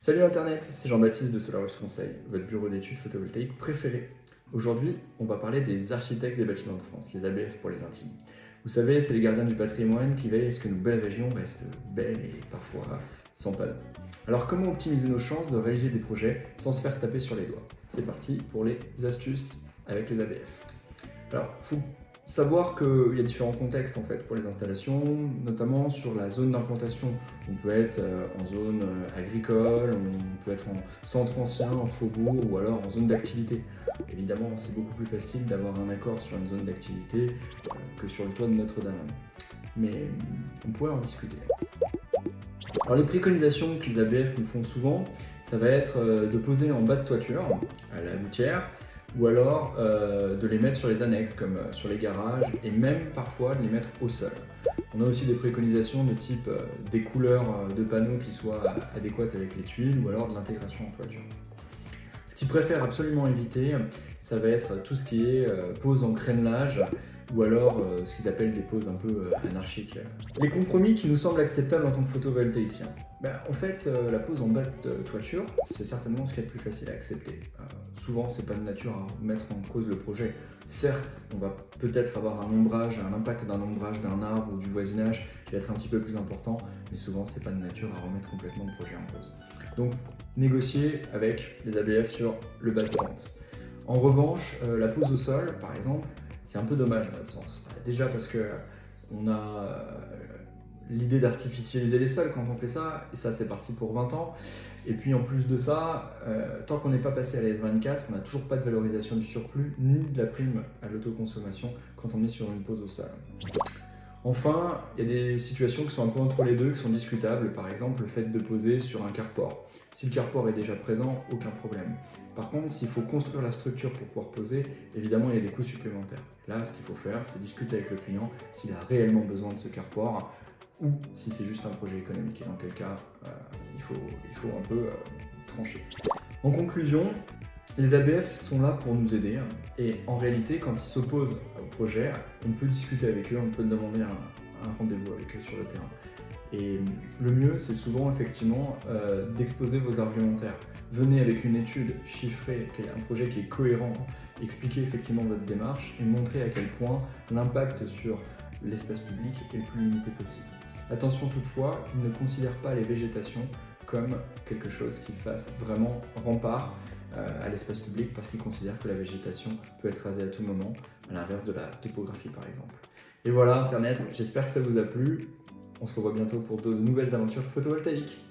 Salut Internet, c'est Jean-Baptiste de Solarus Conseil, votre bureau d'études photovoltaïques préféré. Aujourd'hui, on va parler des architectes des bâtiments de France, les ABF pour les intimes. Vous savez, c'est les gardiens du patrimoine qui veillent à ce que nos belles régions restent belles et parfois sans panneaux. Alors comment optimiser nos chances de réaliser des projets sans se faire taper sur les doigts? C'est parti pour les astuces avec les ABF. Alors, faut savoir qu'il y a différents contextes en fait pour les installations, notamment sur la zone d'implantation. On peut être en zone agricole, on peut être en centre ancien, en faubourg ou alors en zone d'activité. Évidemment, c'est beaucoup plus facile d'avoir un accord sur une zone d'activité que sur le toit de Notre-Dame. Mais on pourrait en discuter. Alors les préconisations que les ABF nous font souvent, ça va être de poser en bas de toiture, à la gouttière, ou alors de les mettre sur les annexes, comme sur les garages, et même parfois de les mettre au sol. On a aussi des préconisations de type des couleurs de panneaux qui soient adéquates avec les tuiles, ou alors de l'intégration en toiture. Ce qu'ils préfèrent absolument éviter, ça va être tout ce qui est pose en crénelage, ou alors ce qu'ils appellent des poses un peu anarchiques. Les compromis qui nous semblent acceptables en tant que photovoltaïcien. En fait, la pose en bas de toiture, c'est certainement ce qu'il y a de plus facile à accepter. Souvent, c'est pas de nature à mettre en cause le projet. Certes, on va peut-être avoir un impact d'un ombrage d'un arbre ou du voisinage qui va être un petit peu plus important, mais souvent, c'est pas de nature à remettre complètement le projet en cause. Donc, négocier avec les ABF sur le bas de pente. En revanche, la pose au sol, par exemple, c'est un peu dommage à notre sens. Déjà parce que on a l'idée d'artificialiser les sols quand on fait ça, et ça c'est parti pour 20 ans. Et puis en plus de ça, tant qu'on n'est pas passé à la S24, on n'a toujours pas de valorisation du surplus, ni de la prime à l'autoconsommation quand on est sur une pose au sol. Enfin, il y a des situations qui sont un peu entre les deux, qui sont discutables, par exemple le fait de poser sur un carport. Si le carport est déjà présent, aucun problème. Par contre, s'il faut construire la structure pour pouvoir poser, évidemment il y a des coûts supplémentaires. Là, ce qu'il faut faire, c'est discuter avec le client s'il a réellement besoin de ce carport, ou si c'est juste un projet économique, et dans quel cas, il faut un peu trancher. En conclusion, les ABF sont là pour nous aider, et en réalité, quand ils s'opposent au projet, on peut discuter avec eux, on peut demander un rendez-vous avec eux sur le terrain. Et le mieux, c'est souvent effectivement d'exposer vos argumentaires. Venez avec une étude chiffrée, un projet qui est cohérent, expliquez effectivement votre démarche et montrez à quel point l'impact sur l'espace public est le plus limité possible. Attention toutefois, ils ne considèrent pas les végétations comme quelque chose qui fasse vraiment rempart à l'espace public parce qu'ils considèrent que la végétation peut être rasée à tout moment, à l'inverse de la topographie par exemple. Et voilà Internet, j'espère que ça vous a plu. On se revoit bientôt pour de nouvelles aventures photovoltaïques.